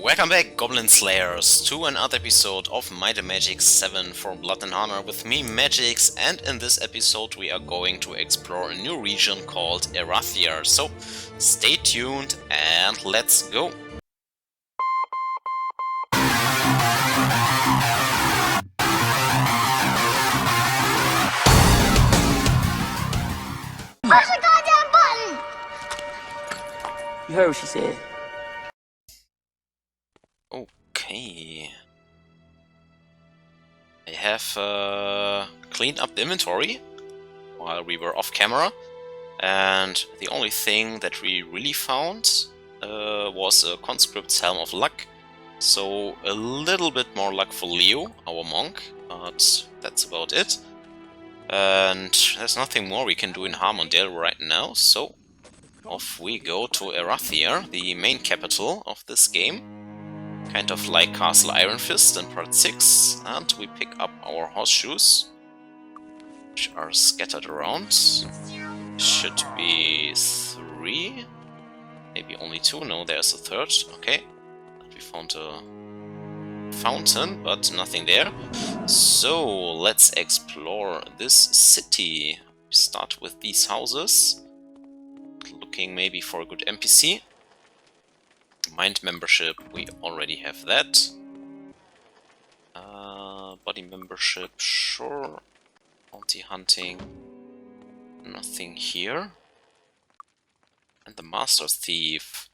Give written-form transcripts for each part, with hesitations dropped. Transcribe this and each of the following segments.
Welcome back, Goblin Slayers, to another episode of Might and Magic 7 for Blood and Honor with me, Magix, and in this episode we are going to explore a new region called Erathia. So stay tuned and let's go! Push the goddamn button! You heard what she said. Okay. I have cleaned up the inventory while we were off camera, and the only thing that we really found was a Conscript's Helm of Luck. So a little bit more luck for Leo, our monk, but that's about it. And there's nothing more we can do in Harmondale right now, so off we go to Erathia, the main capital of this game. Kind of like Castle Iron Fist in part 6, and we pick up our horseshoes, which are scattered around. Should be 3, maybe only 2, no, there's a third, okay. And we found a fountain, but nothing there. So let's explore this city. We start with these houses, looking maybe for a good NPC. Mind membership, we already have that. Body membership, sure. Bounty hunting, nothing here. And the Master Thief.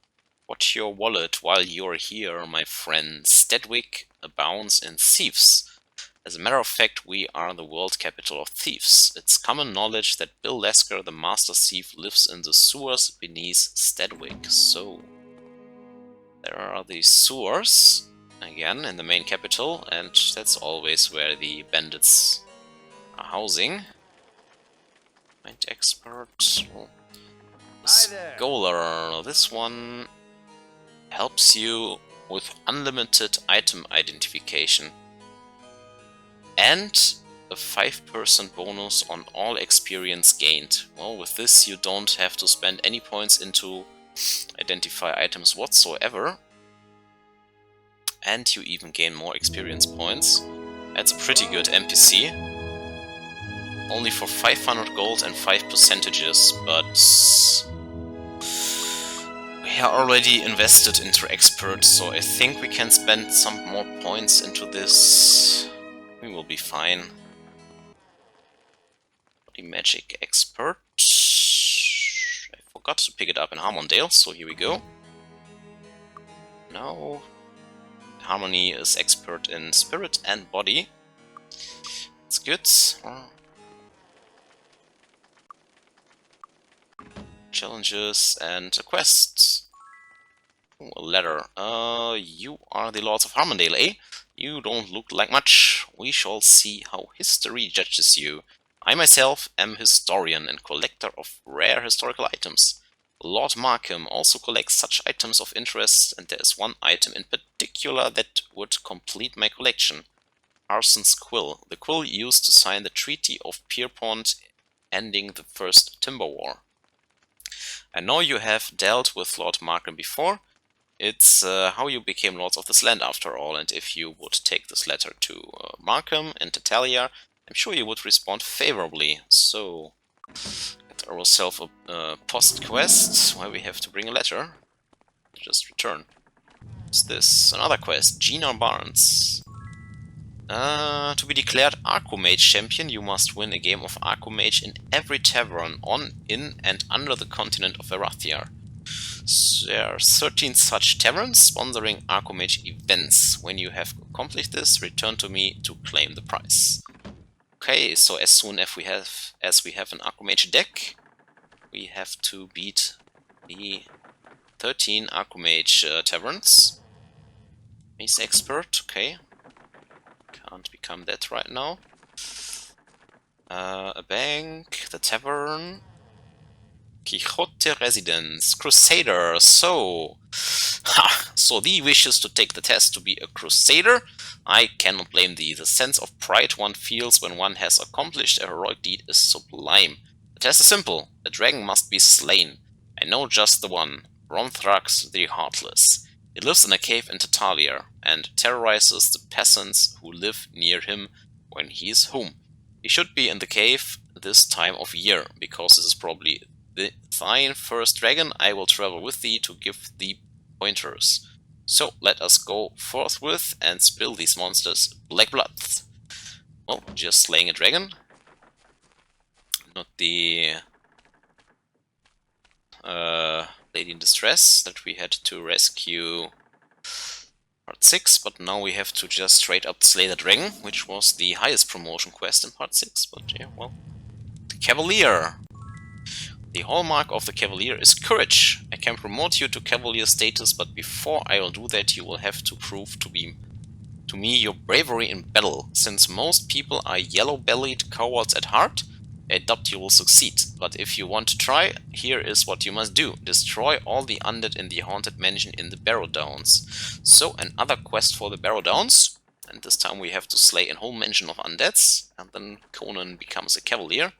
Watch your wallet while you're here, my friend. Stedwick abounds in thieves. As a matter of fact, we are the world capital of thieves. It's common knowledge that Bill Lesker, the Master Thief, lives in the sewers beneath Stedwick. So there are these sewers, again, in the main capital, and that's always where the bandits are housing. Mind expert. Oh. Scholar. This one helps you with unlimited item identification and a 5% bonus on all experience gained. Well, with this you don't have to spend any points into identify items whatsoever, and you even gain more experience points. That's a pretty good NPC. Only for 500 gold and 5 percentages, but we are already invested into expert, so I think we can spend some more points into this. We will be fine. Body magic expert. Forgot to pick it up in Harmondale, so here we go. Now, Harmony is expert in spirit and body. It's good. Challenges and a quest. Ooh, a letter. You are the Lords of Harmondale, eh? You don't look like much. We shall see how history judges you. I myself am historian and collector of rare historical items. Lord Markham also collects such items of interest, and there is one item in particular that would complete my collection. Arson's quill, the quill used to sign the Treaty of Pierpont ending the First Timber War. I know you have dealt with Lord Markham before. It's how you became Lords of this land after all, and if you would take this letter to Markham and Talia, I'm sure you would respond favorably. So, get ourselves a post quest where we have to bring a letter. Just return. What's this? Another quest. Gina Barnes. To be declared Archomage champion, you must win a game of Archomage in every tavern on, in, and under the continent of Erathia. So there are 13 such taverns sponsoring Archomage events. When you have accomplished this, return to me to claim the prize. Okay, so as soon as we have an Archomage deck, we have to beat the 13 Archomage taverns. Mace expert, okay. Can't become that right now. A bank, the tavern, Quixote residence, Crusader. So thee wishes to take the test to be a Crusader? I cannot blame thee. The sense of pride one feels when one has accomplished a heroic deed is sublime. The test is simple. A dragon must be slain. I know just the one. Ronthrax the Heartless. He lives in a cave in Tatalia and terrorizes the peasants who live near him when he is home. He should be in the cave this time of year, because this is probably thine first dragon. I will travel with thee to give thee pointers. So let us go forthwith and spill these monsters black blood. Well, just slaying a dragon. Not the lady in distress that we had to rescue part 6, but now we have to just straight up slay the dragon, which was the highest promotion quest in part 6, but yeah, well. The Cavalier. The hallmark of the Cavalier is courage. I can promote you to Cavalier status, but before I will do that, you will have to prove to me your bravery in battle. Since most people are yellow-bellied cowards at heart, I doubt you will succeed. But if you want to try, here is what you must do. Destroy all the undead in the haunted mansion in the Barrow Downs. So, another quest for the Barrow Downs. And this time we have to slay a whole mansion of undeads. And then Conan becomes a Cavalier.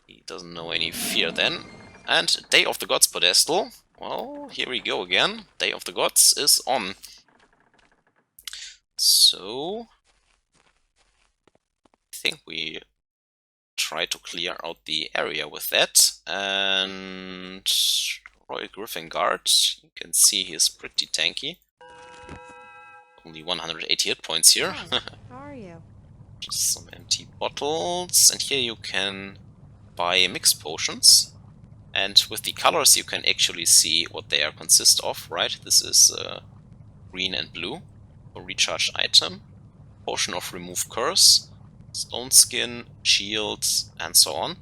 He doesn't know any fear then. And Day of the Gods pedestal. Well, here we go again. Day of the Gods is on. So, I think we try to clear out the area with that. And Royal Griffin Guard, you can see he is pretty tanky. Only 180 hit points here. Hi, how are you? Just some empty bottles. And here you can buy mixed potions. And with the colors you can actually see what they are consist of, right? This is green and blue. A recharge item. Potion of remove curse. Stone skin, shield, and so on.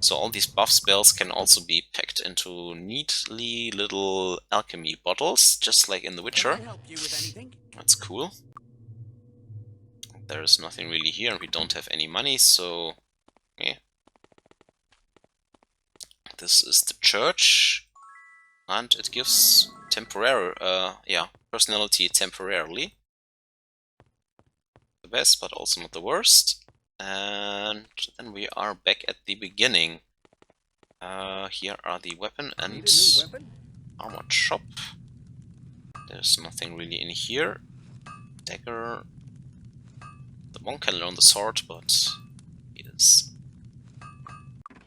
So all these buff spells can also be packed into neatly little alchemy bottles, just like in The Witcher. Can I help you with anything? That's cool. There is nothing really here, and we don't have any money, so yeah. This is the church, and it gives temporary, personality temporarily. The best, but also not the worst. And then we are back at the beginning. Here are the weapon and Need a new weapon? armored shop. There's nothing really in here. Dagger. The monk can learn the sword, but he is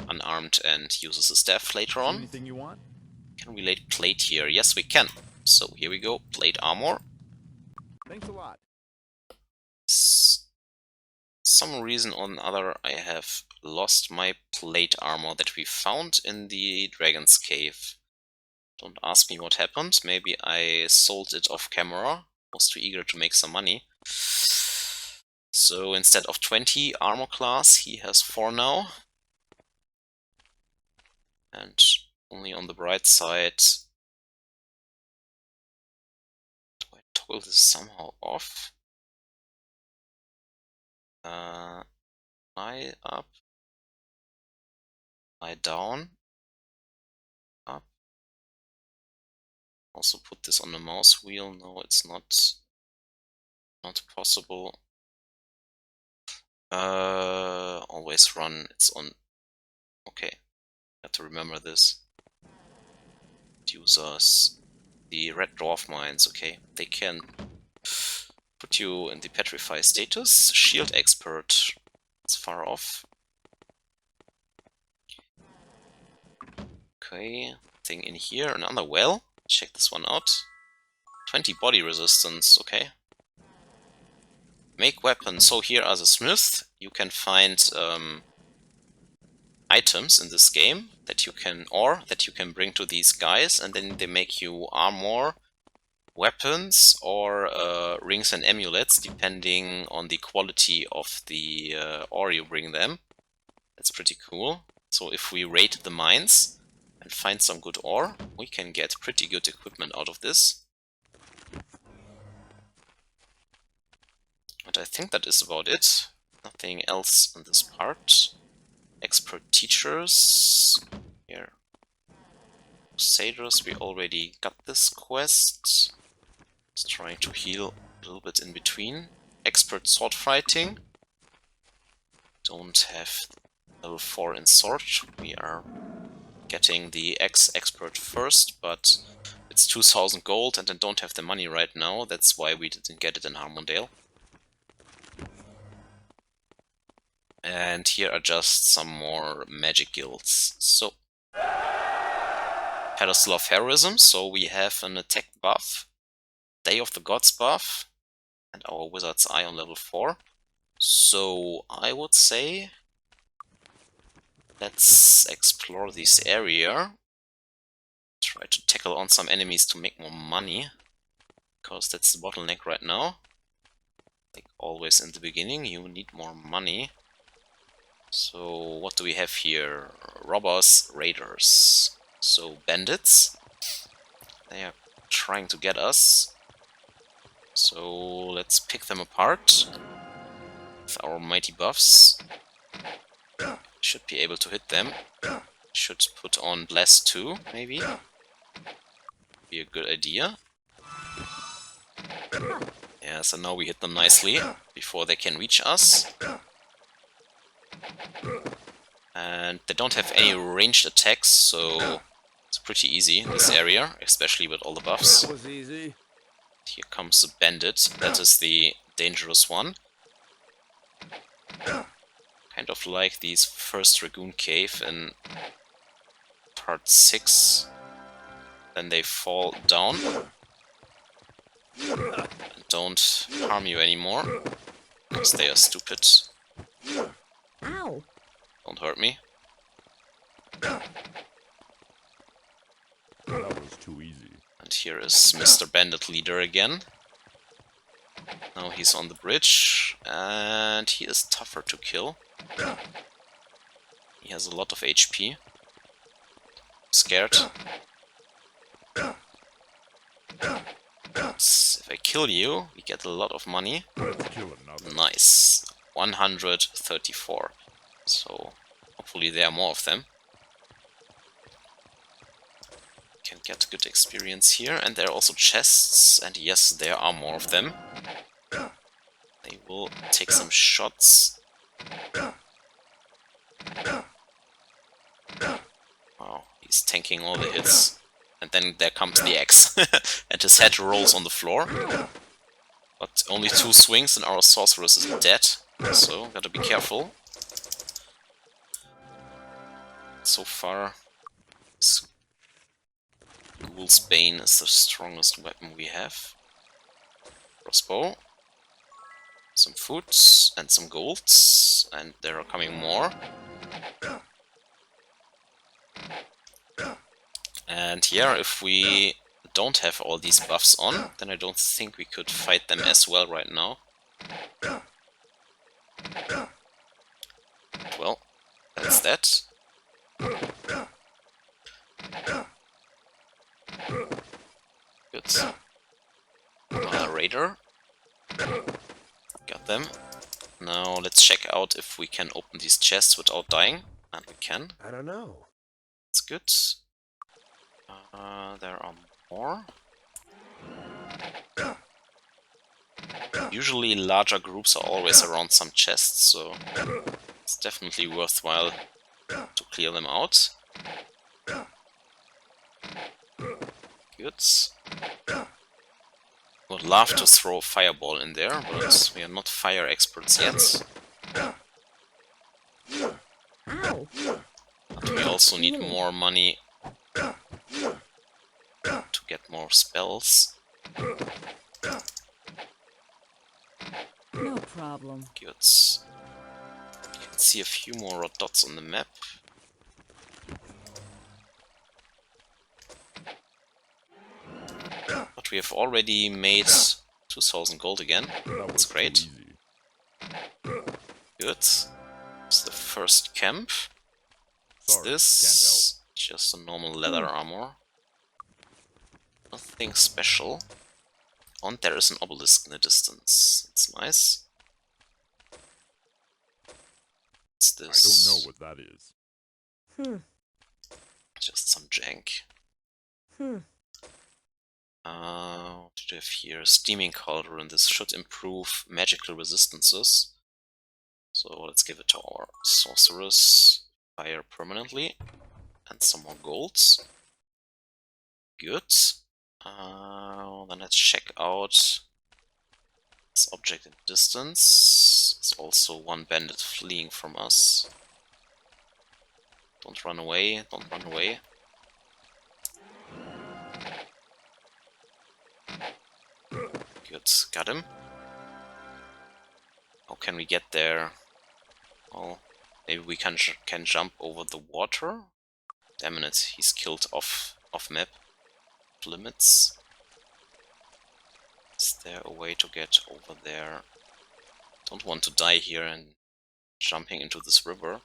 unarmed and uses a staff later on. Anything you want? Can we lay plate here? Yes, we can. So here we go. Plate armor. Thanks a lot. Some reason or another I have lost my plate armor that we found in the Dragon's Cave. Don't ask me what happened. Maybe I sold it off camera. Was too eager to make some money. So instead of 20 armor class, he has 4 now. And only on the bright side, do I toggle this somehow off? Eye up, eye down, up. Also put this on the mouse wheel. No, it's not possible. Always run. It's on. Okay, have to remember this. Users, the red dwarf mines. Okay, they can put you in the petrify status. Shield expert. It's far off. Okay, thing in here. Another well. Check this one out. 20 body resistance. Okay. Make weapons. So here are the smiths. You can find items in this game that you can bring to these guys, and then they make you armor, weapons, or rings and amulets, depending on the quality of the ore you bring them. That's pretty cool. So if we raid the mines and find some good ore, we can get pretty good equipment out of this. And I think that is about it. Nothing else in this part. Expert teachers. Here. Crusaders, we already got this quest. Just trying to heal a little bit in between. Expert sword fighting. Don't have level 4 in sword. We are getting the expert first, but It's 2000 gold and I don't have the money right now. That's why we didn't get it in Harmondale. And here are just some more magic guilds. So, Pedestal of Heroism, so we have an attack buff, Day of the Gods buff, and our Wizard's Eye on level 4. So, I would say let's explore this area. Try to tackle on some enemies to make more money, because that's the bottleneck right now. Like always in the beginning, you need more money. So what do we have here? Robbers, raiders. So bandits. They are trying to get us. So let's pick them apart with our mighty buffs. Should be able to hit them. Should put on Blast too, maybe. Be a good idea. Yeah, so now we hit them nicely before they can reach us. And they don't have any ranged attacks, so it's pretty easy in this area, especially with all the buffs. That was easy. Here comes a bandit, that is the dangerous one. Kind of like these first Dragoon Cave in part 6. Then they fall down and don't harm you anymore, because they are stupid. Ow. Don't hurt me. That was too easy. And here is Mr. Bandit Leader again. Now he's on the bridge, and he is tougher to kill. He has a lot of HP. Scared. But if I kill you, we get a lot of money. Let's kill another. Nice. 134. So hopefully there are more of them. Can get good experience here, and there are also chests, and yes, there are more of them. They will take some shots. Wow, he's tanking all the hits. And then there comes the axe, and his head rolls on the floor. But only 2 swings and our Sorcerer is dead, so gotta be careful. So far, Ghoul's Bane is the strongest weapon we have. Crossbow. Some food and some golds, and there are coming more. And here, if we don't have all these buffs on, then I don't think we could fight them as well right now. Well, that's that. Good. Another raider. Got them. Now let's check out if we can open these chests without dying. And we can. I don't know. That's good. There are more. Usually larger groups are always around some chests, so it's definitely worthwhile to clear them out. Good. Would love to throw a fireball in there, but we are not fire experts yet. Ow. But we also need more money to get more spells. No problem. Good. You can see a few more red dots on the map. But we have already made 2000 gold again. That's great. Good. It's the first camp. What's Sorry, this? Just a normal leather armor. Nothing special. And there is an obelisk in the distance. That's nice. What's this? I don't know what that is. Just some jank. What do we have here? Steaming Cauldron. This should improve magical resistances. So let's give it to our Sorceress. Fire permanently. And some more golds. Good. Then let's check out this object in distance. There's also one bandit fleeing from us. Don't run away, don't run away. Good, got him. How can we get there? Oh, maybe we can jump over the water? Damn it, he's killed off map limits. Is there a way to get over there? Don't want to die here and jumping into this river.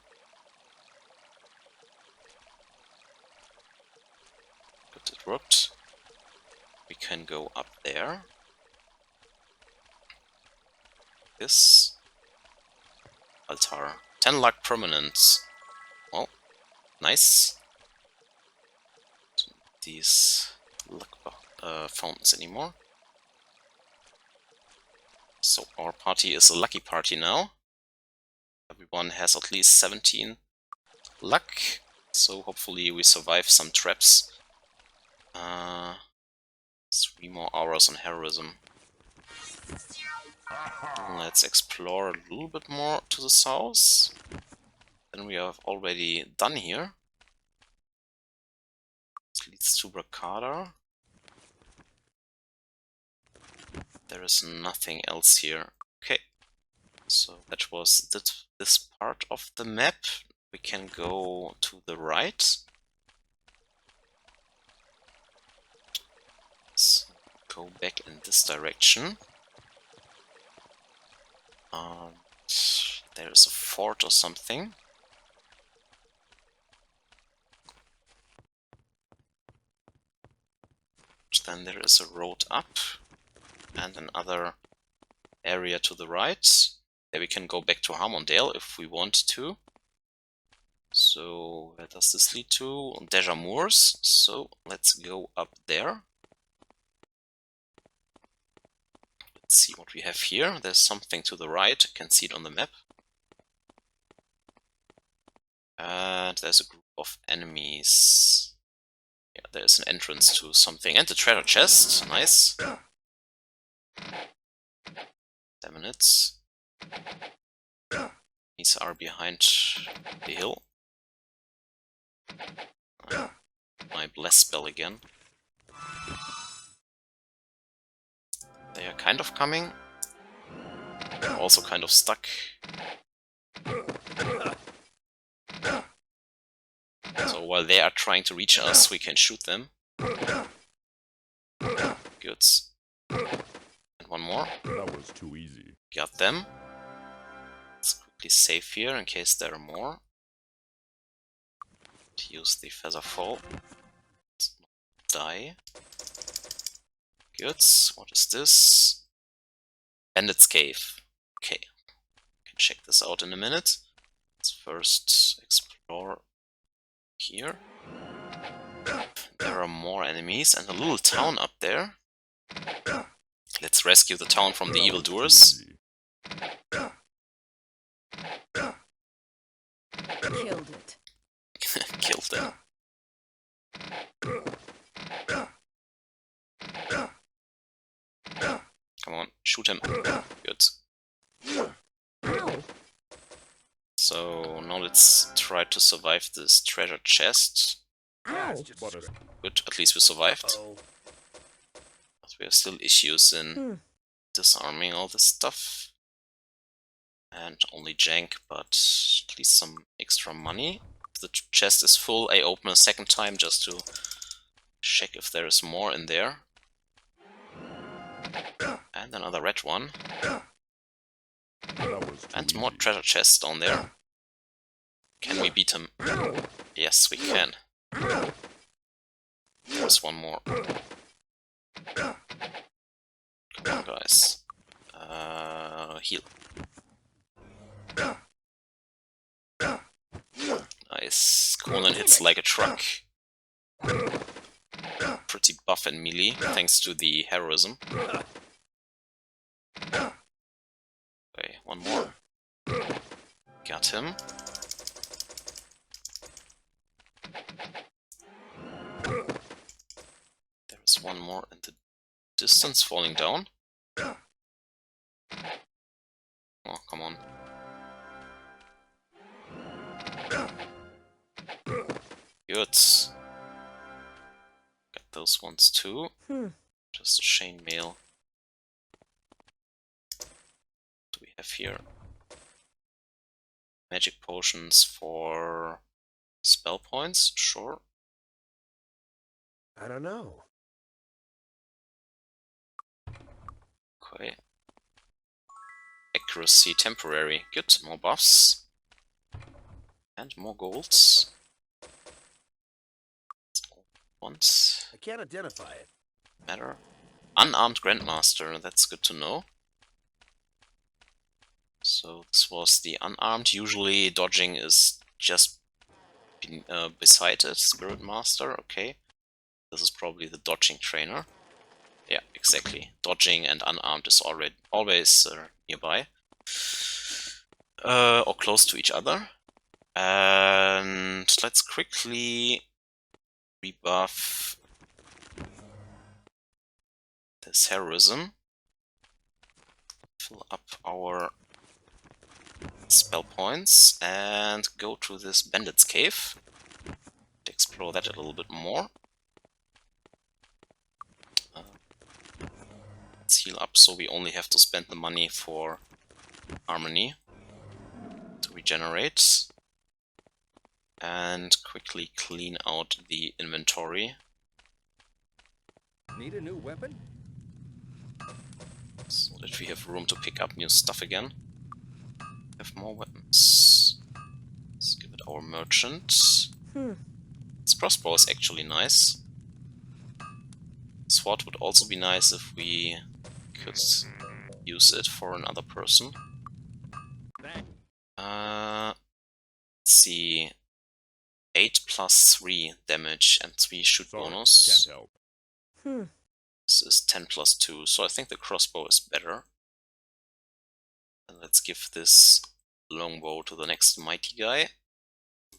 Good, it worked. We can go up there. This altar. 10 luck permanent. Well, nice. Don't need these luck fountains anymore. So our party is a lucky party now. Everyone has at least 17 luck. So hopefully we survive some traps. 3 more hours on heroism. Let's explore a little bit more to the south. Then we have already done here. This leads to Bracada. There is nothing else here. Okay, so that was this part of the map. We can go to the right. Let's go back in this direction. There is a fort or something. Then there is a road up and another area to the right. There we can go back to Harmondale if we want to. So where does this lead to? Deja Moors. So let's go up there. Let's see what we have here. There's something to the right. You can see it on the map. And there's a group of enemies. Yeah, there's an entrance to something. And the treasure chest. Nice. 10 minutes. These are behind the hill. My bless spell again. They are kind of coming. Also kind of stuck. So while they are trying to reach us, we can shoot them. Good. And one more. That was too easy. Got them. Let's quickly save here in case there are more. Use the feather fall. Let's not die. Good. What is this? Bandit's Cave. Okay. Can check this out in a minute. Let's first explore here. There are more enemies and a little town up there. Let's rescue the town from the That was too evildoers. easy. Killed it. Killed them. Come on, shoot him. Good. Ow! So now let's try to survive this treasure chest. Ow! But a Good, at least we survived. But we have still issues in disarming all this stuff. And only jank, but at least some extra money. If the chest is full, I open a second time just to check if there is more in there. And another red one. that was too And easy. more treasure chests down there. Can we beat him? Ow! Yes, we can. Ow! There's one more. Come on, guys. Heal. Nice. Conan hits like a truck. Pretty buff in melee, thanks to the heroism. Okay, one more. Got him. There's one more in distance falling down. Oh, come on. Good. Got those ones too. Just a chainmail. What do we have here? Magic potions for spell points, sure. I don't know. Okay. Accuracy temporary. Good, more buffs. And more golds. Once. I can't identify it. Matter. Unarmed Grandmaster, that's good to know. So this was the unarmed. Usually dodging is just beside it. Spirit Master, okay. This is probably the dodging trainer. Yeah, exactly. Dodging and unarmed is always nearby. Or close to each other. And let's quickly rebuff this heroism. Fill up our spell points and go to this bandit's cave to explore that a little bit more. Let's heal up so we only have to spend the money for harmony to regenerate. And quickly clean out the inventory. Need a new weapon? So that we have room to pick up new stuff again. Have more weapons. Let's give it our merchant. This crossbow is actually nice. Sword would also be nice if we could use it for another person. Let's see. 8 plus 3 damage and 3 shoot Sorry, bonus. can't help. This is 10 plus 2, so I think the crossbow is better. And let's give this longbow to the next mighty guy.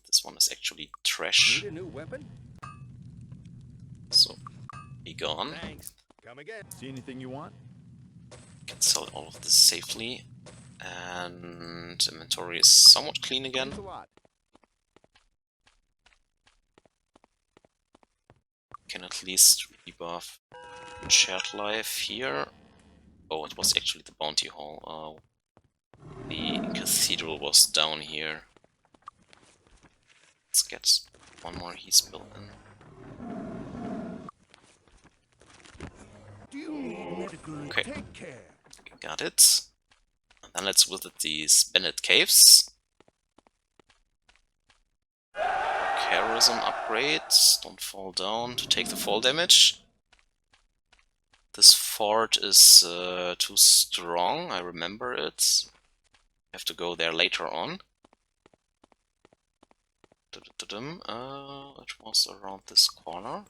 This one is actually trash, Need a new weapon? so be gone. Thanks. Come again. See anything you want? Can sell all of this safely. And inventory is somewhat clean again. Thanks a lot. Can at least rebuff shared life here. Oh, it was actually the bounty hall. The cathedral was down here. Let's get one more heat spill in. Do you need medical? Okay. Take care. Got it. And then let's visit these bandit caves. Charism upgrades, don't fall down to take the fall damage. This fort is too strong, I remember it. Have to go there later on. It was around this corner.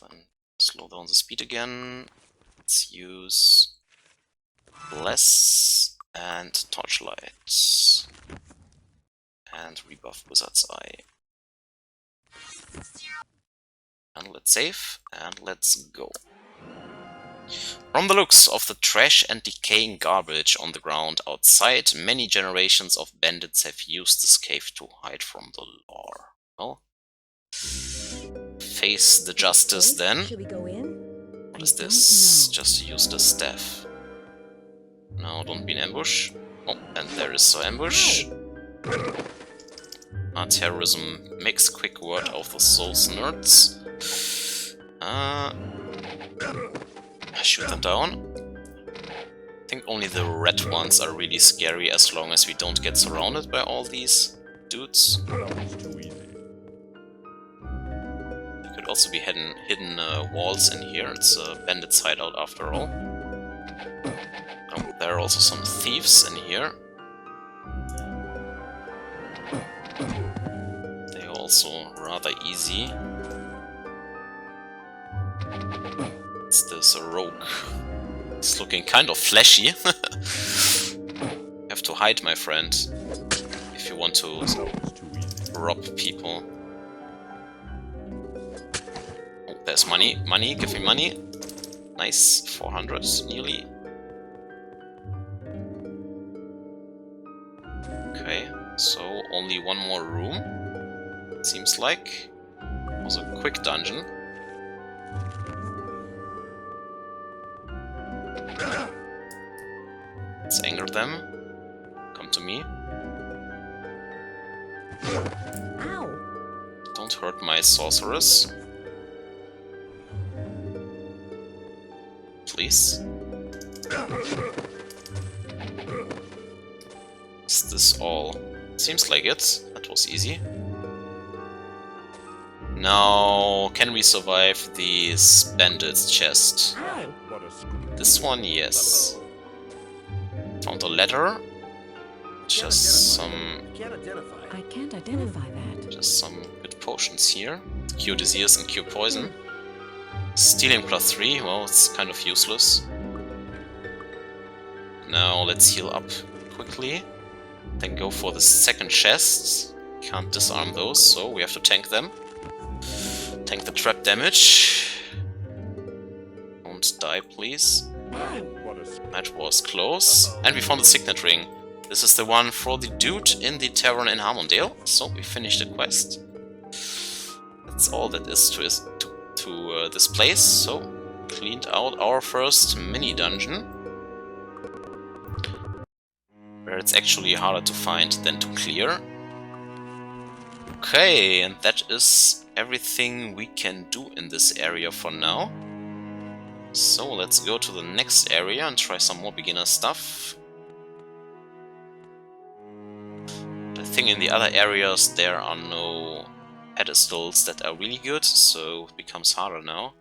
Then slow down the speed again. Let's use Bless and Torchlight. And rebuff Wizard's Eye. And let's save, and let's go. From the looks of the trash and decaying garbage on the ground outside, many generations of bandits have used this cave to hide from the law. Well, face the justice then. Should we go in? What is this? Just use the staff. No, don't be in ambush. Oh, and there is an ambush. Terrorism makes quick word of the souls nerds. Shoot them down. I think only the red ones are really scary as long as we don't get surrounded by all these dudes. That was too easy. There could also be hidden walls in here. It's a bandit's hideout after all. Oh, there are also some thieves in here. They are also rather easy. It's this rogue. It's looking kind of flashy. You have to hide, my friend, if you want to That was too easy. rob people. Oh, there's money. Money, give me money. Nice, 400 nearly. Okay, so only one more room. Seems like. It was a quick dungeon. Let's anger them. Come to me. Ow! Don't hurt my sorceress. Please. Is this all? Seems like it. That was easy. Now, can we survive this bandit's chest? Ow! What a screw. This one, yes. Found a letter. Just some Can't identify. I can't identify that. some good potions here. Cure disease and cure poison. Stealing +3, well, it's kind of useless. Now let's heal up quickly. Then go for the second chest. Can't disarm those, so we have to tank them. Tank the trap damage. Don't die, please. What a screw. That was close. And we found the signet ring. This is the one for the dude in the tavern in Harmondale. So we finished the quest. That's all that is to this place. So cleaned out our first mini dungeon, where it's actually harder to find than to clear. Okay, and that is everything we can do in this area for now. So let's go to the next area and try some more beginner stuff. I think in the other areas there are no pedestals that are really good, so it becomes harder now.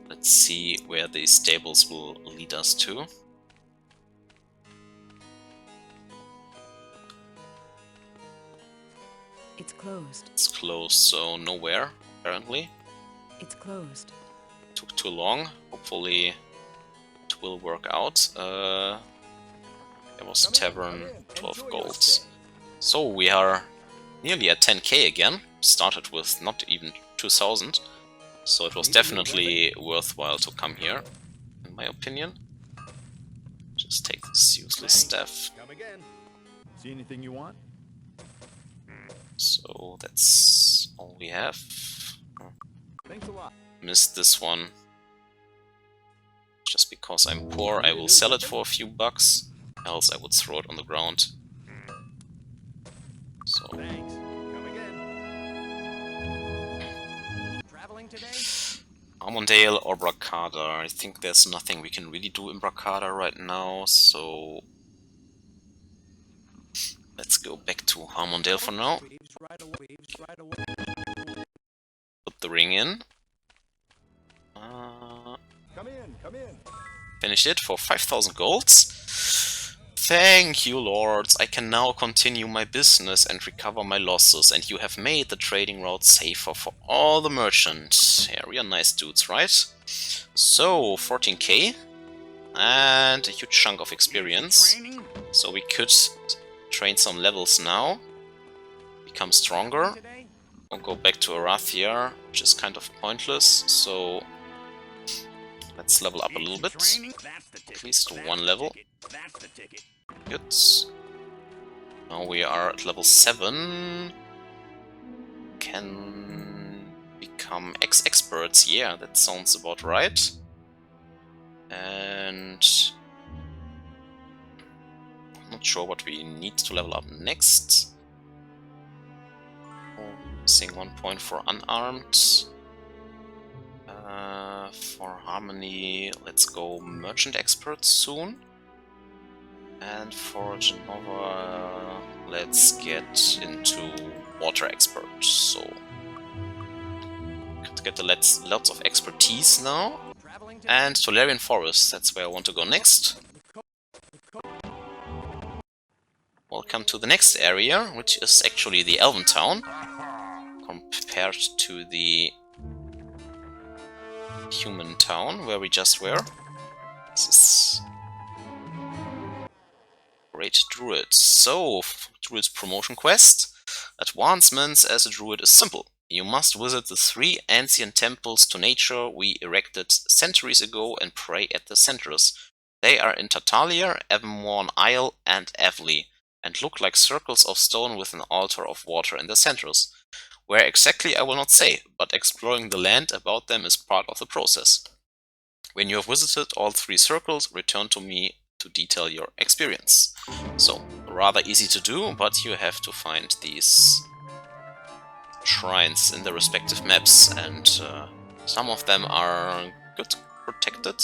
Let's see where these stables will lead us to. It's closed. It's closed, so nowhere, apparently. It's closed. Took too long. Hopefully it will work out. There was a tavern, 12 golds. So we are nearly at 10k again. Started with not even 2000. So it was definitely worthwhile to come here, in my opinion. Just take this useless staff. Come again. See anything you want? So that's all we have. Thanks a lot. Missed this one. Just because I'm poor, I will sell it for a few bucks. Else I would throw it on the ground. So Thanks. Come again. Traveling today? Armondale or Bracada. I think there's nothing we can really do in Bracada right now, so let's go back to Armondale for now. Waves right away. Waves right away. Put the ring in. Come in. Come in. Finish it for 5000 golds. Thank you, lords. I can now continue my business and recover my losses, and you have made the trading route safer for all the merchants. Yeah, we are nice dudes, right? So, 14k and a huge chunk of experience. So we could train some levels now, become stronger. I'll go back to Arathia, which is kind of pointless, so let's level up a little bit, at least to 1 level. Good. Now we are at level 7. Can become experts, yeah, that sounds about right. And I'm not sure what we need to level up next. Missing 1 point for unarmed. For harmony, let's go merchant expert soon. And for Genova, let's get into water expert. So could get lots of expertise now. And Tolarian Forest, that's where I want to go next. Welcome to the next area, which is actually the Elven Town, compared to the human town where we just were. This is Great Druid. So, Druid's promotion quest. Advancements as a druid is simple. You must visit the 3 ancient temples to nature we erected centuries ago and pray at the centers. They are in Tartaglia, Avonmorn Isle, and Avely, and look like circles of stone with an altar of water in the centers. Where exactly I will not say, but exploring the land about them is part of the process. When you have visited all 3 circles, return to me to detail your experience. So, rather easy to do, but you have to find these shrines in the respective maps, and some of them are good protected.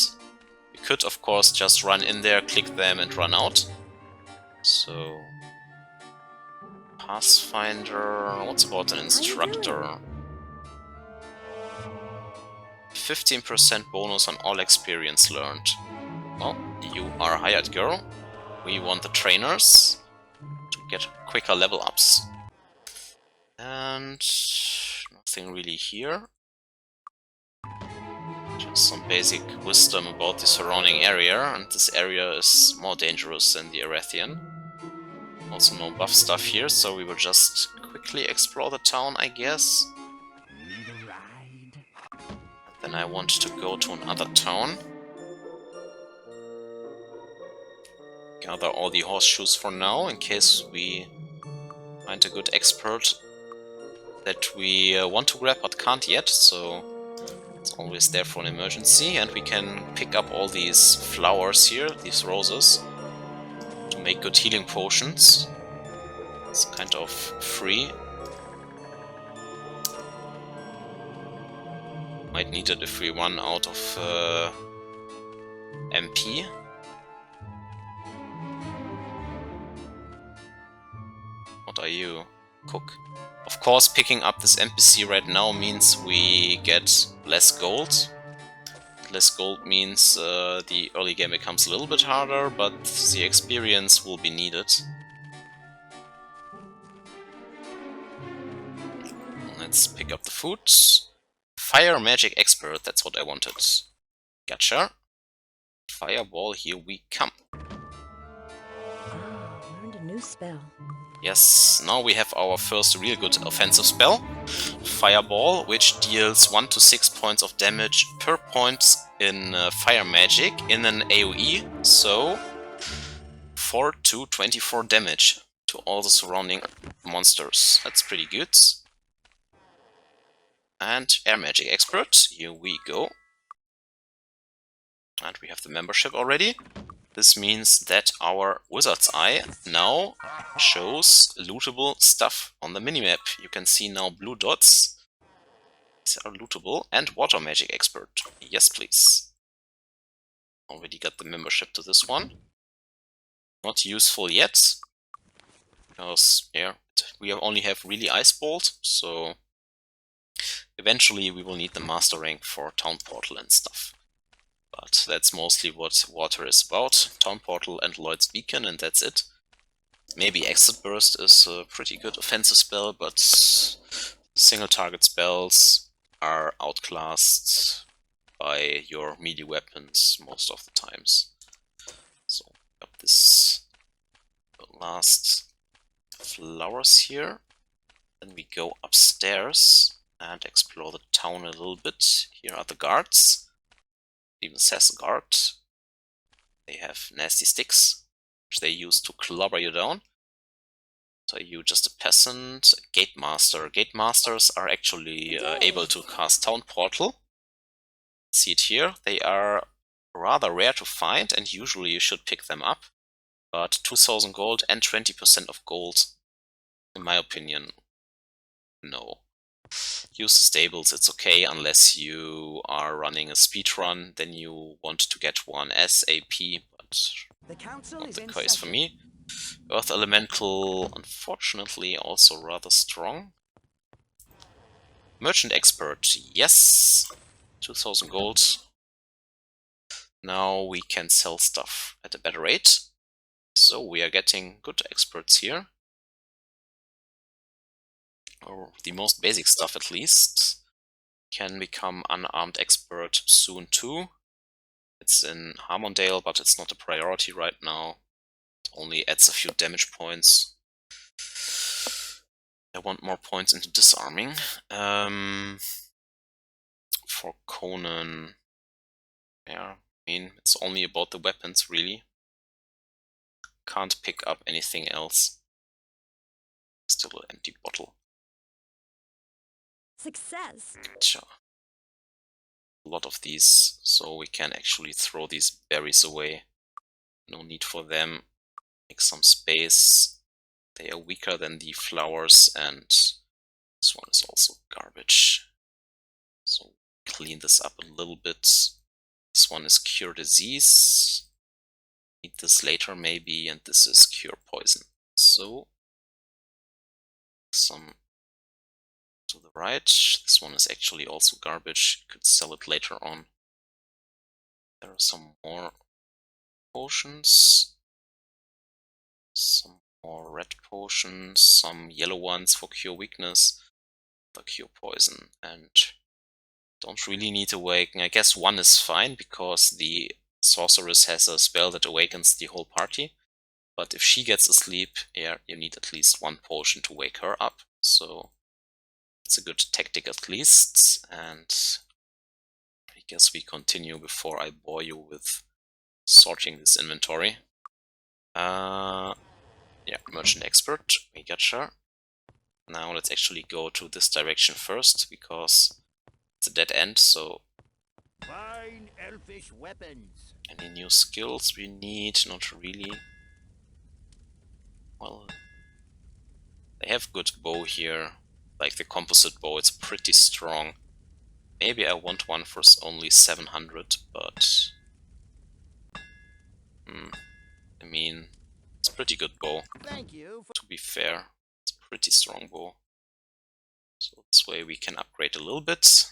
You could, of course, just run in there, click them, and run out. So, Pathfinder, what's about an instructor? 15% bonus on all experience learned. Well, you are a hired girl. We want the trainers to get quicker level ups. And nothing really here. Just some basic wisdom about the surrounding area, and this area is more dangerous than the Erethian. Also no buff stuff here, so we will just quickly explore the town, I guess. Then I want to go to another town. Gather all the horseshoes for now, in case we find a good expert that we want to grab but can't yet, so it's always there for an emergency. And we can pick up all these flowers here, these roses, to make good healing potions. It's kind of free. Might need it if we run out of MP. What are you? Cook. Of course, picking up this NPC right now means we get less gold. Less gold means the early game becomes a little bit harder, but the experience will be needed. Let's pick up the food. Fire Magic Expert, that's what I wanted. Gotcha. Fireball, here we come. Ah, learned a new spell. Yes, now we have our first real good offensive spell. Fireball, which deals 1 to 6 points of damage per point in fire magic in an AoE, so 4 to 24 damage to all the surrounding monsters. That's pretty good. And Air Magic Expert, here we go. And we have the membership already. This means that our Wizard's Eye now shows lootable stuff on the minimap. You can see now blue dots. These are lootable. And Water Magic Expert. Yes, please. Already got the membership to this one. Not useful yet. Because, yeah, we only have really Ice Bolt, so eventually we will need the Master rank for Town Portal and stuff. But that's mostly what water is about. Town Portal and Lloyd's Beacon, and that's it. Maybe Exit Burst is a pretty good offensive spell, but single target spells are outclassed by your melee weapons most of the times. So, got this last flowers here. Then we go upstairs and explore the town a little bit. Here are the guards. Even says guard. They have nasty sticks, which they use to clobber you down. So you just a peasant, a gate master. Gate masters are actually able to cast Town Portal. See it here. They are rather rare to find, and usually you should pick them up. But 2000 gold and 20% of gold, in my opinion, no. Use the stables, it's okay, unless you are running a speedrun, then you want to get one SAP, but not the case for me. Earth Elemental, unfortunately, also rather strong. Merchant Expert, yes, 2000 gold. Now we can sell stuff at a better rate, so we are getting good experts here. Or the most basic stuff at least. Can become Unarmed Expert soon too. It's in Harmondale, but it's not a priority right now. It only adds a few damage points. I want more points into disarming. For Conan, yeah, I mean, it's only about the weapons, really. Can't pick up anything else. Still an empty bottle. Success. Sure. A lot of these, so we can actually throw these berries away. No need for them. Make some space. They are weaker than the flowers, and this one is also garbage. So clean this up a little bit. This one is cure disease. Need this later maybe, and this is cure poison. So some to the right. This one is actually also garbage. Could sell it later on. There are some more potions. Some more red potions. Some yellow ones for cure weakness. The cure poison. And don't really need awaken. I guess one is fine because the sorceress has a spell that awakens the whole party. But if she gets asleep, yeah, you need at least one potion to wake her up. So it's a good tactic at least. And I guess we continue before I bore you with sorting this inventory. Yeah, merchant expert, we gotcha. Now let's actually go to this direction first because it's a dead end. So Fine elfish weapons. any new skills we need? Not really. Well, they have good bow here, like the composite bow. It's pretty strong. Maybe I want one for only 700, but I mean, it's a pretty good bow. Thank you for To be fair, it's a pretty strong bow. So this way we can upgrade a little bit.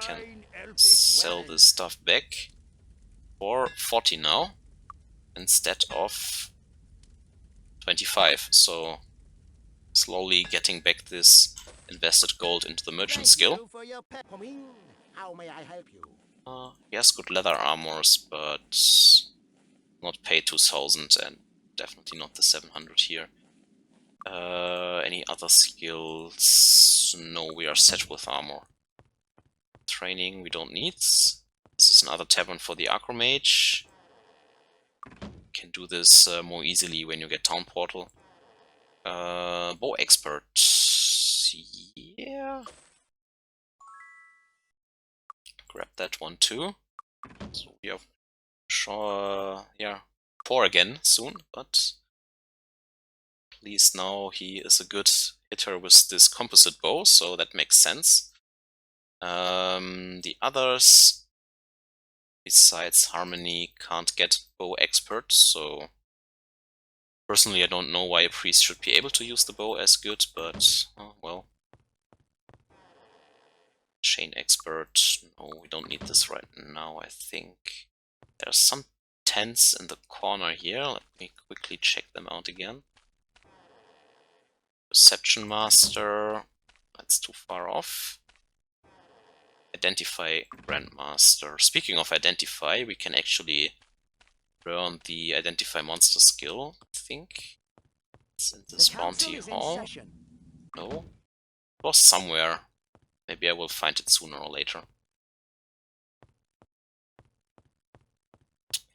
Can fine elfish sell weapons. this stuff back for 40 now instead of 25. So slowly getting back this invested gold into the merchant Thank skill. you for your How may I help you? Yes, good leather armors, but not pay 2000 and definitely not the 700 here. Any other skills? No, we are set with armor. Training we don't need. This is another tavern for the Acromage. Can do this more easily when you get Town Portal. Bow Expert. Yeah. Grab that one too. So we are sure, yeah, poor again soon, but at least now he is a good hitter with this composite bow, so that makes sense. The others, besides Harmony, can't get bow expert, so personally I don't know why a priest should be able to use the bow as good, but well. Chain expert, no, we don't need this right now, I think. There's some tents in the corner here, let me quickly check them out again. Perception Master, that's too far off. Identify Grandmaster. Speaking of identify, we can actually learn the identify monster skill, I think. It's in this bounty hall. No? It was somewhere. Maybe I will find it sooner or later.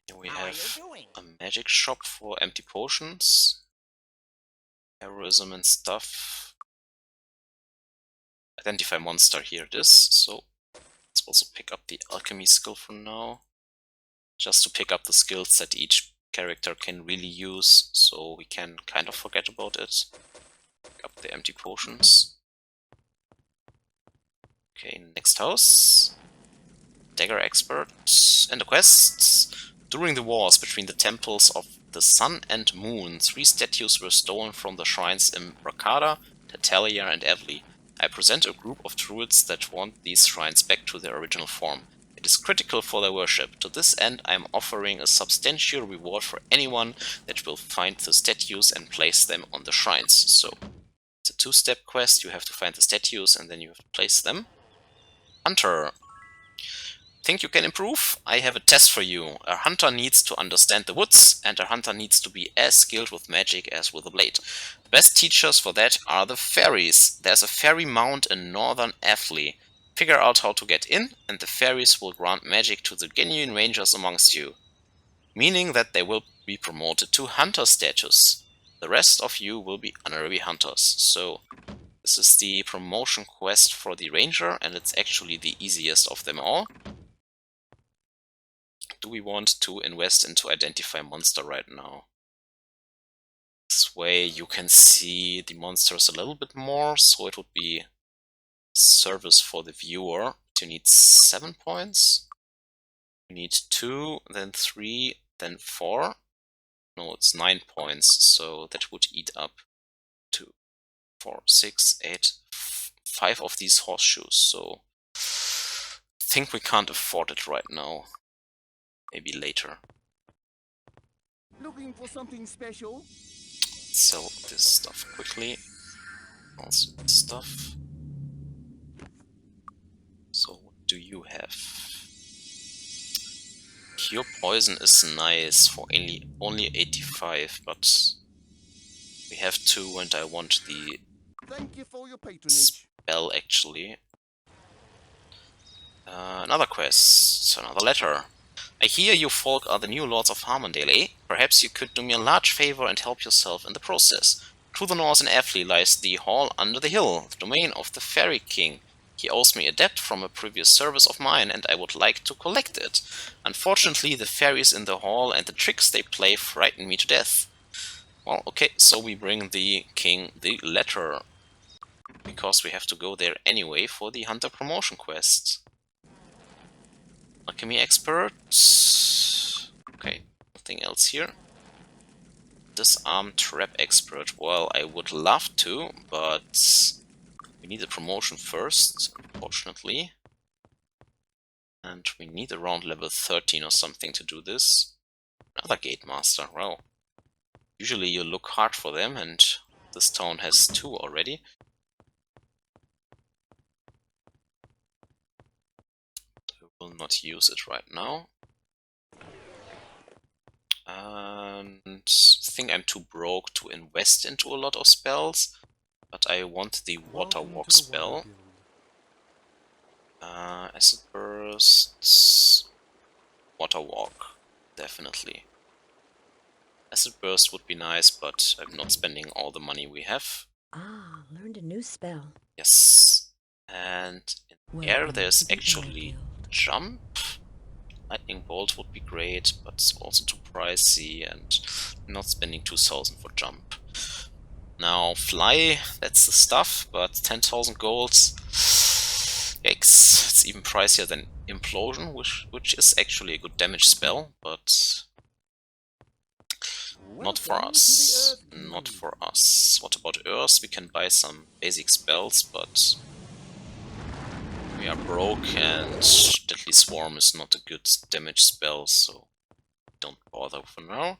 Here we have a magic shop for empty potions. Heroism and stuff. Identify monster, here it is. So let's also pick up the alchemy skill for now. Just to pick up the skills that each character can really use, so we can kind of forget about it. Pick up the empty potions. Okay, next house. Dagger expert and the quests. During the wars between the temples of the Sun and Moon, 3 statues were stolen from the shrines in Brakada, Tatalia and Evely. I present a group of druids that want these shrines back to their original form. It is critical for their worship. To this end, I am offering a substantial reward for anyone that will find the statues and place them on the shrines. So, it's a 2-step quest. You have to find the statues and then you have to place them. Hunter. Think you can improve? I have a test for you. A hunter needs to understand the woods, and a hunter needs to be as skilled with magic as with a blade. The best teachers for that are the fairies. There's a fairy mount in northern Athley. Figure out how to get in, and the fairies will grant magic to the genuine rangers amongst you, meaning that they will be promoted to hunter status. The rest of you will be honorary hunters. So this is the promotion quest for the ranger, and it's actually the easiest of them all. Do we want to invest into Identify Monster right now? This way you can see the monsters a little bit more, so it would be service for the viewer. You need 7 points. You need 2, then 3, then 4. No, it's 9 points, so that would eat up 2, 4, 6, 8, 5 of these horseshoes, so I think we can't afford it right now. Maybe later. Looking for something special? Sell this stuff quickly. Also this stuff. So what do you have? Cure Poison is nice for only 85, but we have 2 and I want the Thank you for your patronage. spell actually. Another quest, another letter. I hear you folk are the new Lords of Harmondale, eh? Perhaps you could do me a large favor and help yourself in the process. To the north in Athley lies the Hall Under the Hill, the domain of the Fairy King. He owes me a debt from a previous service of mine, and I would like to collect it. Unfortunately, the fairies in the hall and the tricks they play frighten me to death. Well, okay, so we bring the king the letter, because we have to go there anyway for the Hunter promotion quest. Alchemy expert. Okay, nothing else here. Disarm trap expert. Well, I would love to, but we need a promotion first, unfortunately. And we need around level 13 or something to do this. Another gate master. Well, usually you look hard for them, and this town has 2 already. Will not use it right now. And I think I'm too broke to invest into a lot of spells, but I want the water walk spell. Acid bursts, water walk, definitely. Acid burst would be nice, but I'm not spending all the money we have. Ah, learned a new spell. Yes, and in air Welcome there's to the actually airfield. jump. Lightning bolt would be great, but it's also too pricey, and I'm not spending 2,000 for jump. Now fly, that's the stuff, but 10,000 golds. Yikes, it's even pricier than implosion, which is actually a good damage spell, but not for Welcome to the us. Earth King. Not for us. What about Earth? We can buy some basic spells, but we are broke, and Deadly Swarm is not a good damage spell, so don't bother for now.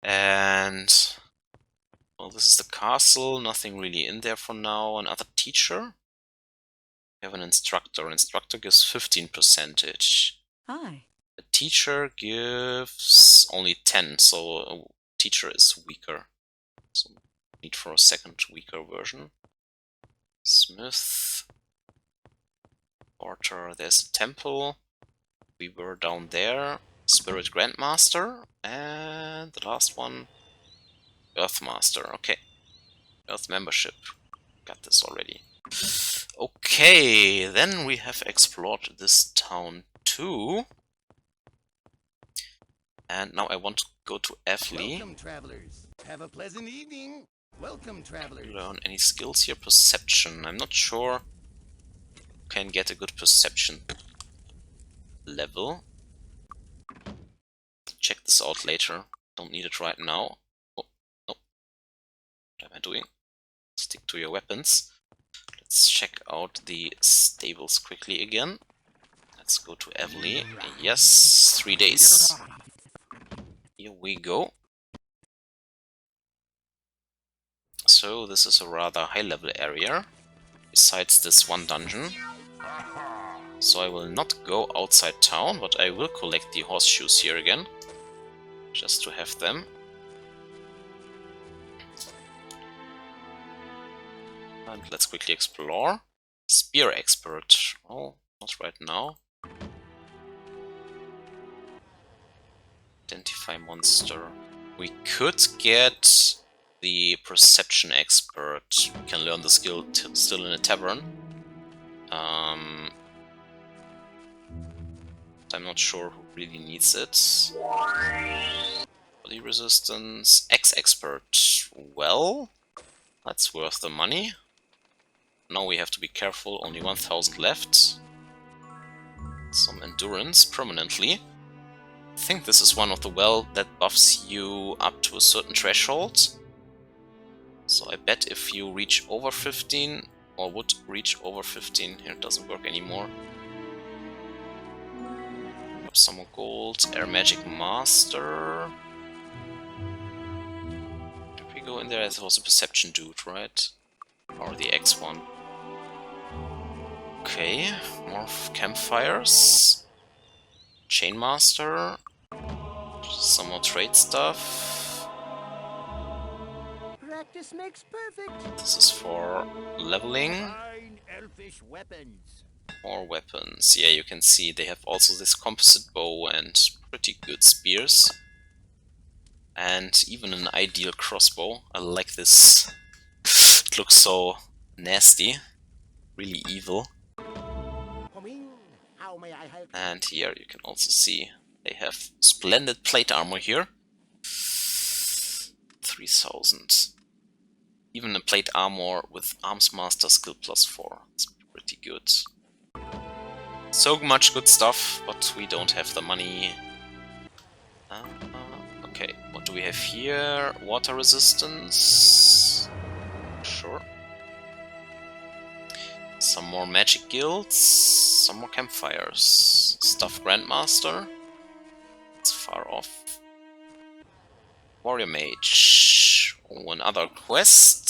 And well, this is the castle, nothing really in there for now. Another teacher. We have an instructor. Instructor gives 15%. Hi. A teacher gives only 10, so a teacher is weaker. So need for a second weaker version. Smith. Porter, there's a temple. We were down there. Spirit Grandmaster. And the last one, Earthmaster. Okay. Earth membership. Got this already. Okay, then we have explored this town too. And now I want to go to Athley. Welcome, travelers. Have a pleasant evening. Welcome, travelers. Learn any skills here. Perception. I'm not sure. Can get a good perception level. Check this out later. Don't need it right now. Oh, no. What am I doing? Stick to your weapons. Let's check out the stables quickly again. Let's go to Evely. Yes, 3 days. Here we go. So this is a rather high level area, besides this one dungeon. So I will not go outside town, but I will collect the horseshoes here again. Just to have them. And let's quickly explore. Spear expert. Oh, not right now. Identify monster. We could get the perception expert. We can learn the skill still in a tavern. I'm not sure who really needs it. Body resistance. X-expert. Well, that's worth the money. Now we have to be careful, only 1000 left. Some endurance permanently. I think this is one of the well that buffs you up to a certain threshold. So I bet if you reach over 15, or would reach over 15, here it doesn't work anymore. Some more gold, Air Magic Master. Did we go in there? It was a perception dude, right? Or the X one. Okay, more campfires. Chainmaster. Some more trade stuff. Practice makes perfect. This is for leveling. Fine elfish weapons. More weapons. Yeah, you can see they have also this composite bow and pretty good spears. And even an ideal crossbow. I like this. It looks so nasty. Really evil. Come in. How may I help? And here you can also see they have splendid plate armor here. 3000. Even a plate armor with Arms Master skill +4. It's pretty good. So much good stuff, but we don't have the money. Okay, what do we have here? Water resistance. Sure. Some more magic guilds. Some more campfires. Stuff Grandmaster. It's far off. Warrior Mage. Oh, another quest.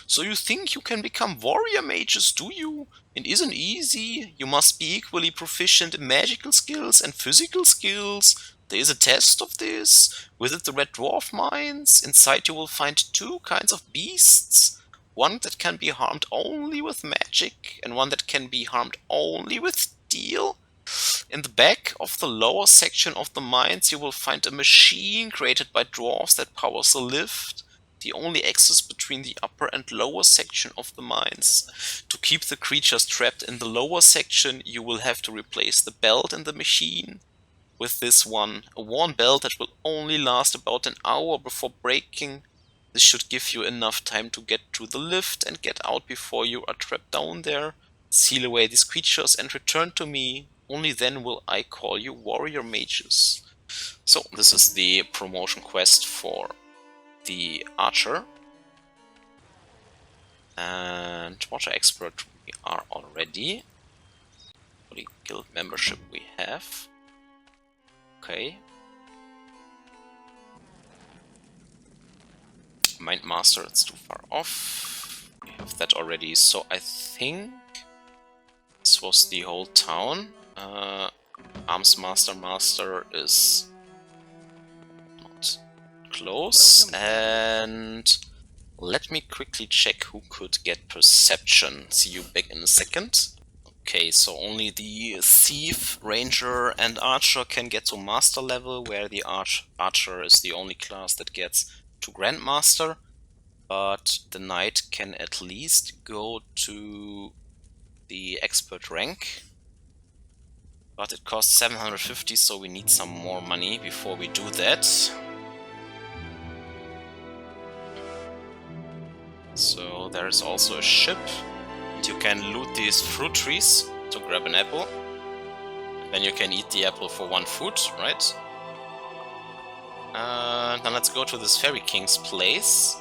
So you think you can become warrior mages, do you? It isn't easy. You must be equally proficient in magical skills and physical skills. There is a test of this. Visit the Red Dwarf mines. Inside you will find two kinds of beasts. One that can be harmed only with magic, and one that can be harmed only with steel. In the back of the lower section of the mines you will find a machine created by dwarves that powers the lift. The only access between the upper and lower section of the mines. To keep the creatures trapped in the lower section, you will have to replace the belt in the machine with this one. A worn belt that will only last about an hour before breaking. This should give you enough time to get to the lift and get out before you are trapped down there. Seal away these creatures and return to me. Only then will I call you warrior mages. So this is the promotion quest for the archer. And water expert we are already. For the guild membership we have. Okay. Mind master, it's too far off. We have that already, so I think this was the whole town. Arms master is not close, and let me quickly check who could get perception. See you back in a second. Okay, so only the thief, ranger and archer can get to master level, where the archer is the only class that gets to grandmaster, but the knight can at least go to the expert rank. But it costs 750, so we need some more money before we do that. So there is also a ship, and you can loot these fruit trees to grab an apple. Then you can eat the apple for 1 food, right? Now let's go to this Fairy King's place.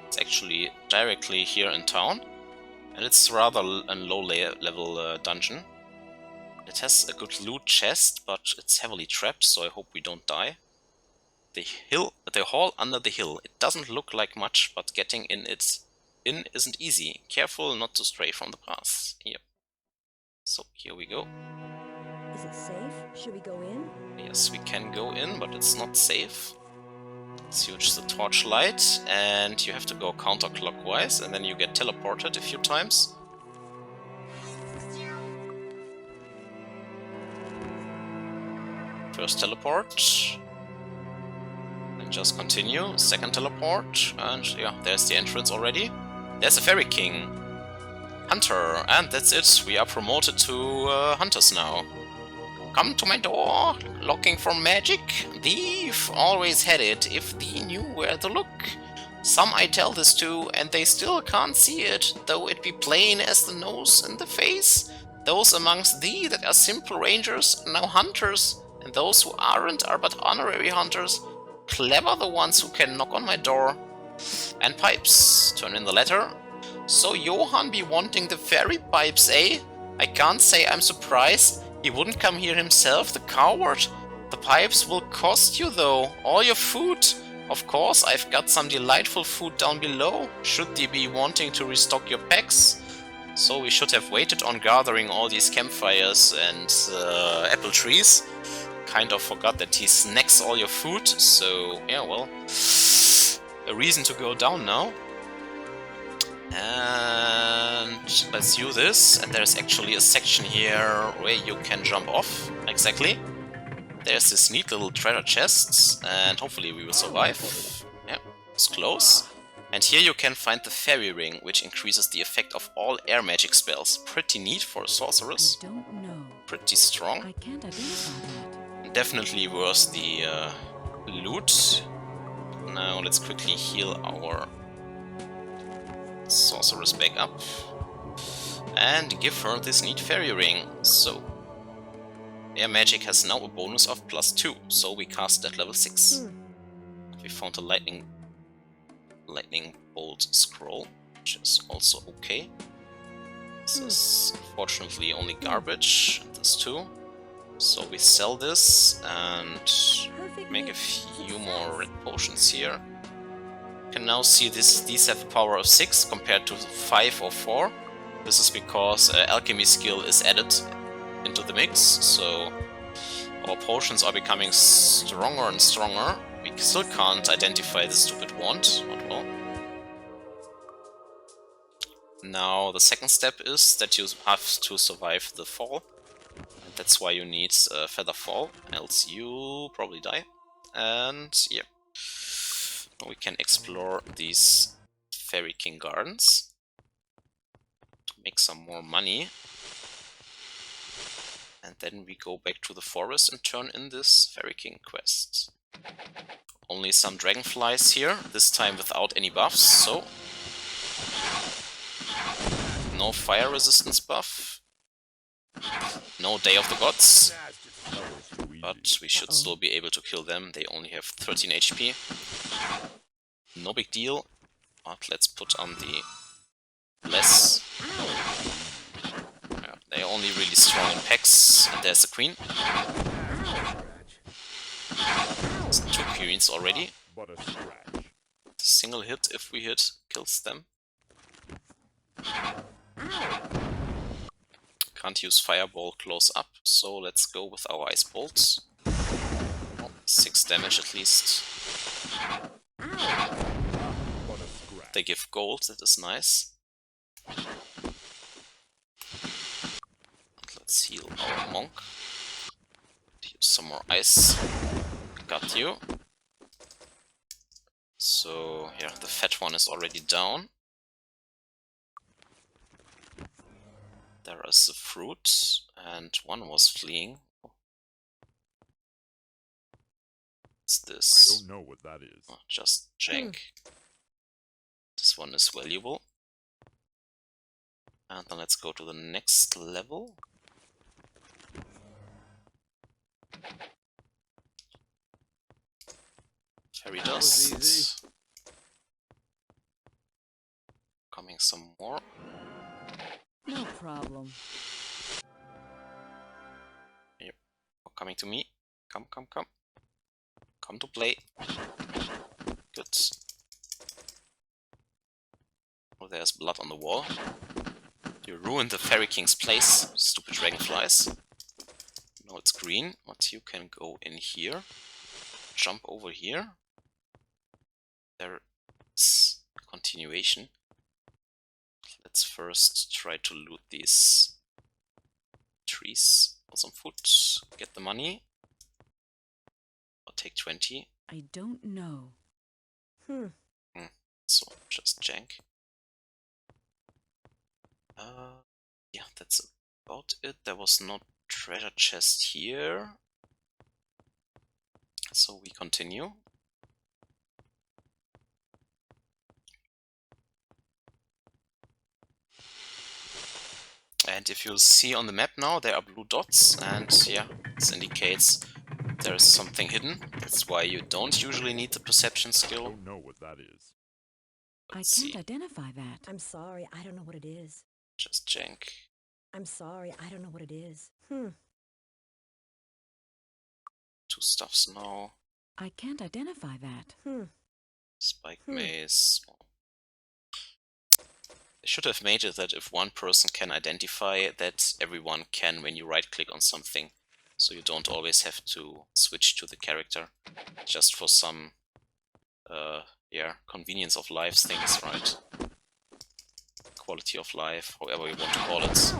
It's actually directly here in town, and it's rather a low level dungeon. It has a good loot chest, but it's heavily trapped, so I hope we don't die. The hall under the hill. It doesn't look like much, but getting in isn't easy. Careful not to stray from the path. Yep. So here we go. Is it safe? Should we go in? Yes, we can go in, but it's not safe. Let's use the torchlight, and you have to go counterclockwise, and then you get teleported a few times. First teleport, and just continue. Second teleport, and yeah, there's the entrance already. There's a Fairy King. Hunter, and that's it. We are promoted to hunters now. Come to my door, looking for magic? Thief always had it, if thee knew where to look. Some I tell this to, and they still can't see it, though it be plain as the nose and the face. Those amongst thee that are simple rangers are now hunters, and those who aren't are but honorary hunters. Clever the ones who can knock on my door. And pipes. Turn in the letter. So Johann be wanting the fairy pipes, eh? I can't say I'm surprised. He wouldn't come here himself, the coward. The pipes will cost you though, all your food. Of course, I've got some delightful food down below, should thee be wanting to restock your packs. So we should have waited on gathering all these campfires and apple trees. Kind of forgot that he snacks all your food, so yeah, well, a reason to go down now. And let's do this, and there's actually a section here where you can jump off, exactly. There's this neat little treasure chest, and hopefully we will survive. Yeah, it's close. And here you can find the fairy ring, which increases the effect of all air magic spells. Pretty neat for a sorceress. I don't know. Pretty strong. I can't identify that. Definitely worth the loot. Now let's quickly heal our sorceress back up and give her this neat fairy ring. So air magic has now a bonus of +2, so we cast at level 6. We found a lightning bolt scroll, which is also okay. This is unfortunately only garbage, and this too. So we sell this and Perfect make a mix. few more red potions here. Can now see these have a power of 6 compared to 5 or 4. This is because alchemy skill is added into the mix, so our potions are becoming stronger and stronger. We still can't identify the stupid wand, not well. Now the second step is that you have to survive the fall, and that's why you need feather fall, else you probably die. And yeah. We can explore these Fairy King gardens to make some more money. And then we go back to the forest and turn in this Fairy King quest. Only some dragonflies here, this time without any buffs, so no fire resistance buff, no Day of the Gods, but we should still be able to kill them. They only have 13 HP. No big deal, but let's put on the bless. Yeah, they're only really strong in packs, and there's the queen. There's 2 queens already. But a scratch. Single hit, if we hit, kills them. Can't use fireball close up, so let's go with our ice bolts. Oh, 6 damage at least. They give gold, that is nice. Let's heal our monk. Use some more ice. Got you. So, yeah, the fat one is already down. There is the fruit, and one was fleeing. What's this? I don't know what that is. Oh, just jank. This one is valuable. And then let's go to the next level. Fairy dust. Coming some more. No problem. Yep. Coming to me. Come, come, come. Come to play. Good. Oh, there's blood on the wall. You ruined the Fairy King's place, stupid dragonflies. Now it's green, but you can go in here, jump over here. There is a continuation. Let's first try to loot these trees for some food, get the money, or take 20. I don't know. So just jank. Yeah, that's about it. There was no treasure chest here, so we continue. And if you see on the map now, there are blue dots, and yeah, this indicates there is something hidden. That's why you don't usually need the perception skill. Don't know what that is. I Let's can't see. identify that. I'm sorry, I don't know what it is. Just jank. I'm sorry, I don't know what it is. Two stuffs now. I can't identify that. Spike maze. They should have made it that if one person can identify, that everyone can when you right click on something. So you don't always have to switch to the character. Just for some yeah, convenience of life things, right? Quality of life, however you want to call it.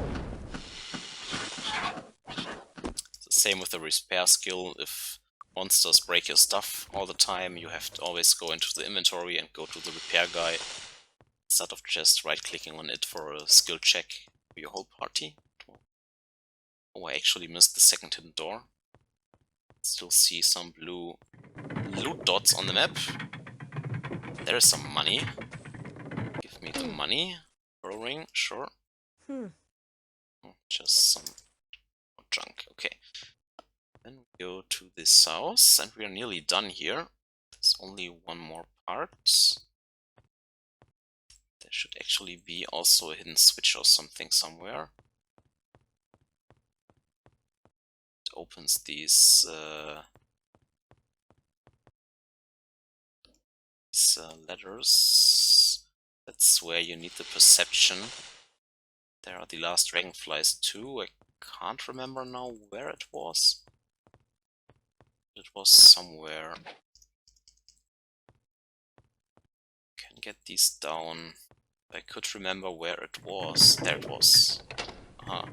It's the same with the repair skill. If monsters break your stuff all the time, you have to always go into the inventory and go to the repair guy, instead of just right-clicking on it for a skill check for your whole party. Oh, I actually missed the second hidden door. Still see some blue loot dots on the map. There is some money. Give me the money. Pearl ring, sure. Just some junk, okay. Then we go to this house, and we are nearly done here. There's only one more part. There should actually be also a hidden switch or something somewhere. It opens these letters. That's where you need the perception. There are the last dragonflies too. I can't remember now where it was. It was somewhere. Can get these down. I could remember where it was. There it was. Aha.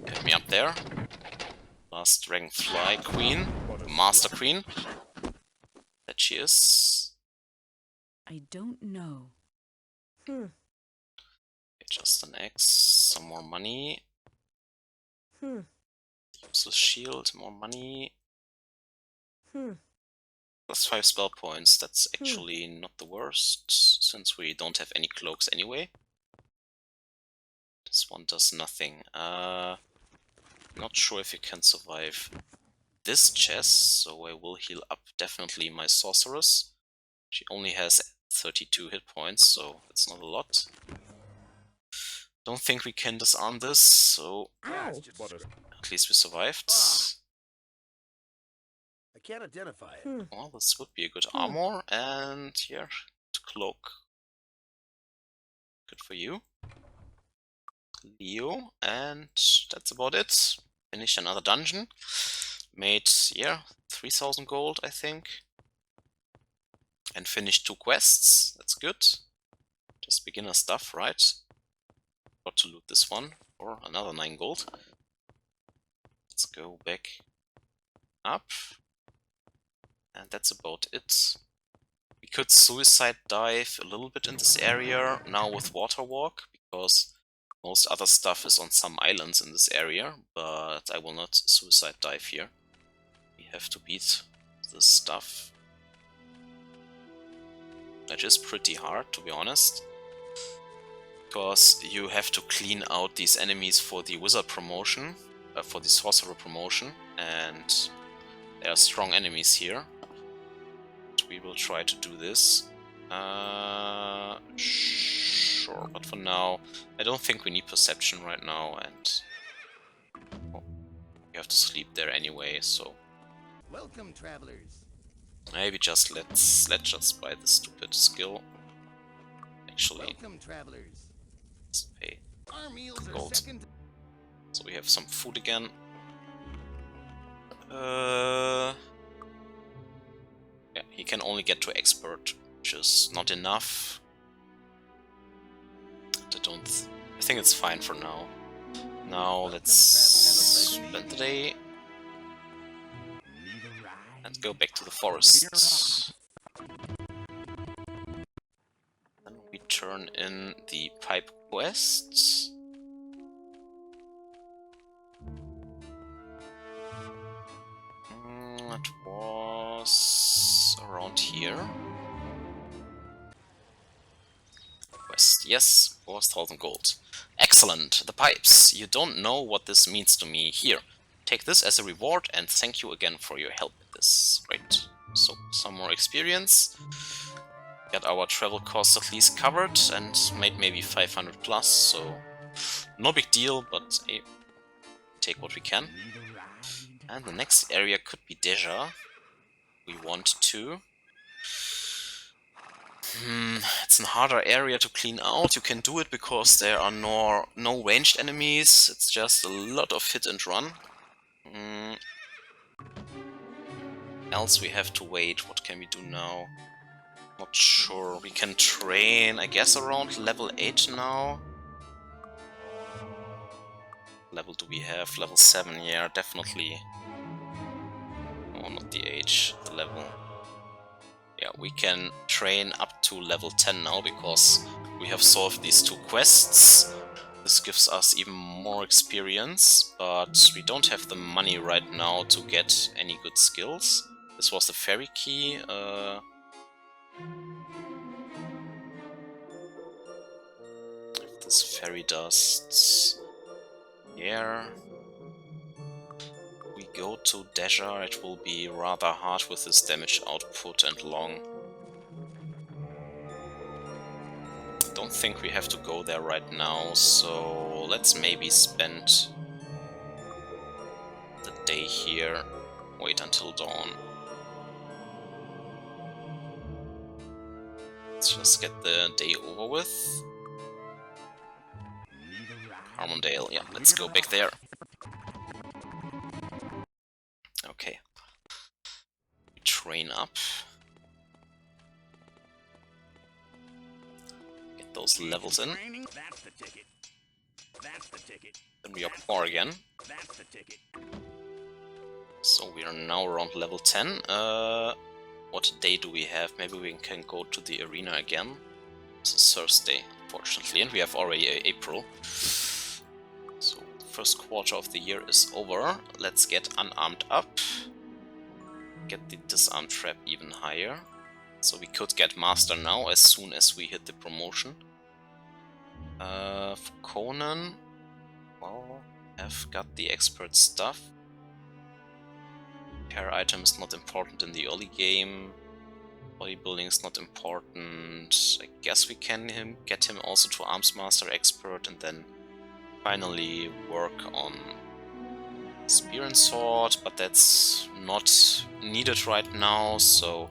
Get me up there. Last dragonfly queen. Master queen. That she is. I don't know. Okay, just an X. Some more money. Use the shield. More money. Plus 5 spell points. That's actually not the worst, since we don't have any cloaks anyway. This one does nothing. Not sure if you can survive this chest, so I will heal up definitely my sorceress. She only has 32 hit points, so it's not a lot. Don't think we can disarm this, so But at least we survived. I can't identify it. Well, this would be a good armor, and here, cloak. Good for you, Leo, and that's about it. Finished another dungeon. Made, yeah, 3000 gold, I think. And finished 2 quests. That's good. Just beginner stuff, right? Got to loot this one for another 9 gold. Let's go back up. And that's about it. We could suicide dive a little bit in this area now with water walk, because most other stuff is on some islands in this area, but I will not suicide dive here. We have to beat this stuff. That is pretty hard, to be honest, because you have to clean out these enemies for the wizard promotion, for the sorcerer promotion, and there are strong enemies here. We will try to do this. Sure, but for now, I don't think we need perception right now, and oh, you have to sleep there anyway, so Welcome, travelers. maybe just let's just buy the stupid skill. Actually, Welcome, travelers. let's pay Our meals are gold. second. So we have some food again. Yeah, he can only get to expert, which is not enough. I think it's fine for now. Now let's spend the day and go back to the forest. Then we turn in the pipe quests. It was around here. Quest, yes, 4,000 gold. Excellent, the pipes. You don't know what this means to me. Here, take this as a reward and thank you again for your help with this. Great. So, some more experience. Get our travel costs at least covered and made maybe 500 plus, so no big deal, but hey, take what we can. And the next area could be Deja. We want to. It's a harder area to clean out. You can do it because there are no ranged enemies. It's just a lot of hit and run. Else we have to wait. What can we do now? Not sure. We can train, I guess, around level 8 now. Level do we have? Level 7, yeah, definitely. Oh, not the age, the level. Yeah, we can train up to level 10 now because we have solved these 2 quests. This gives us even more experience, but we don't have the money right now to get any good skills. This was the fairy key. If this fairy dust here. We go to Deja, it will be rather hard with this damage output and long. Don't think we have to go there right now, so let's maybe spend the day here, wait until dawn. Let's just get the day over with. Harmondale, yeah, let's go back there. Okay. We train up. Get those levels in. That's the ticket. That's the ticket. Then we are poor again. That's the ticket. So we are now around level 10. What day do we have? Maybe we can go to the arena again. It's a Thursday, unfortunately, and we have already April. So first quarter of the year is over. Let's get unarmed up. Get the disarm trap even higher. So we could get master now as soon as we hit the promotion. For Conan, well, I've got the expert stuff. Pair item is not important in the early game. Bodybuilding is not important. I guess we can get him also to Arms Master Expert and then finally work on Spear and Sword, but that's not needed right now, so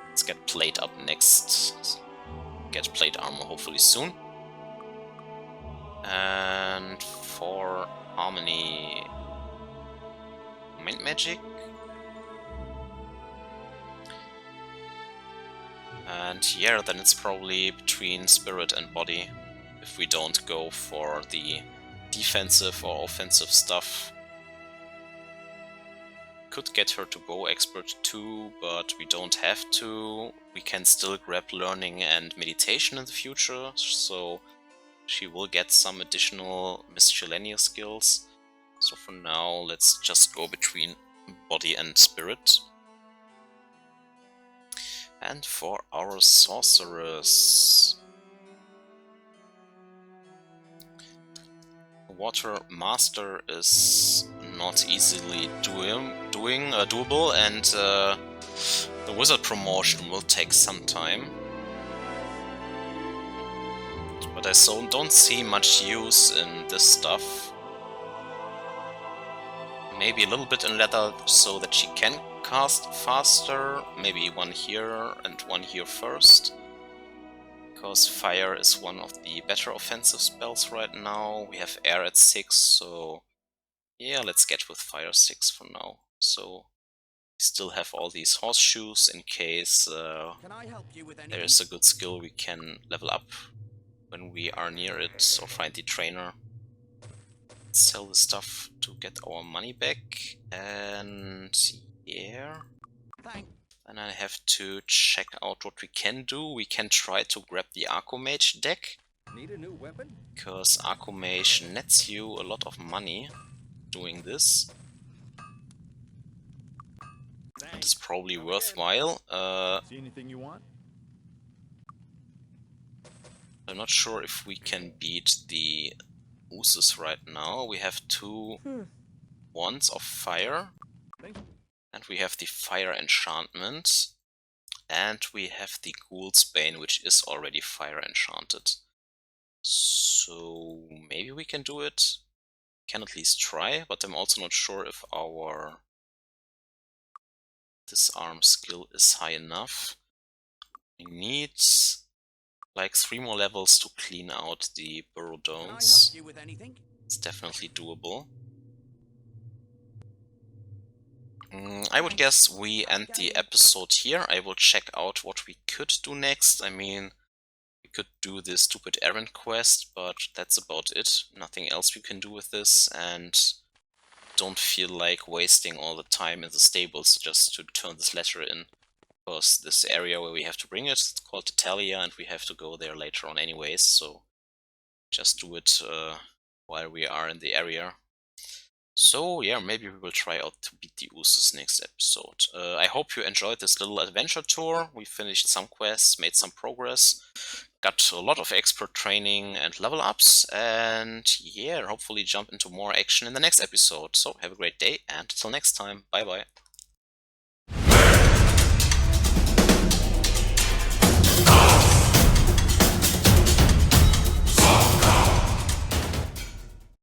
let's get Plate up next. Get Plate Armor hopefully soon. And for Harmony, Mind Magic. And yeah, then it's probably between Spirit and Body, if we don't go for the defensive or offensive stuff. Could get her to go Expert 2, but we don't have to. We can still grab Learning and Meditation in the future, so she will get some additional miscellaneous skills. So for now, let's just go between Body and Spirit. And for our sorcerers, Water Master is not easily doable, and the Wizard promotion will take some time. But I don't see much use in this stuff. Maybe a little bit in leather so that she can cast faster. Maybe one here and one here first. because fire is one of the better offensive spells right now. We have air at 6, so yeah, let's get with fire 6 for now. So we still have all these horseshoes in case Can I help you with there anything? is a good skill we can level up when we are near it or find the trainer. Sell the stuff to get our money back, and yeah. Thanks. And I have to check out what we can do. We can try to grab the Archomage deck, Need a new weapon? because Archomage nets you a lot of money doing this. It is probably Come worthwhile. See anything you want? I'm not sure if we can beat the Oozes right now. We have 2 wands of fire, Thank you. and we have the fire enchantment, and we have the Ghoul's Bane, which is already fire enchanted. So maybe we can do it. Can at least try, but I'm also not sure if our disarm skill is high enough. We need like 3 more levels to clean out the Can I help Burrodones. you with anything? It's definitely doable. I would guess we end the episode here. I will check out what we could do next. I mean, we could do this stupid errand quest, but that's about it. Nothing else we can do with this, and don't feel like wasting all the time in the stables just to turn this letter in. Because this area where we have to bring it, it's called Italia, and we have to go there later on anyways, so just do it while we are in the area. So yeah, maybe we will try out to beat the Usos next episode. I hope you enjoyed this little adventure tour. We finished some quests, made some progress, got a lot of expert training and level ups, and yeah, hopefully jump into more action in the next episode. So have a great day, and until next time, bye bye.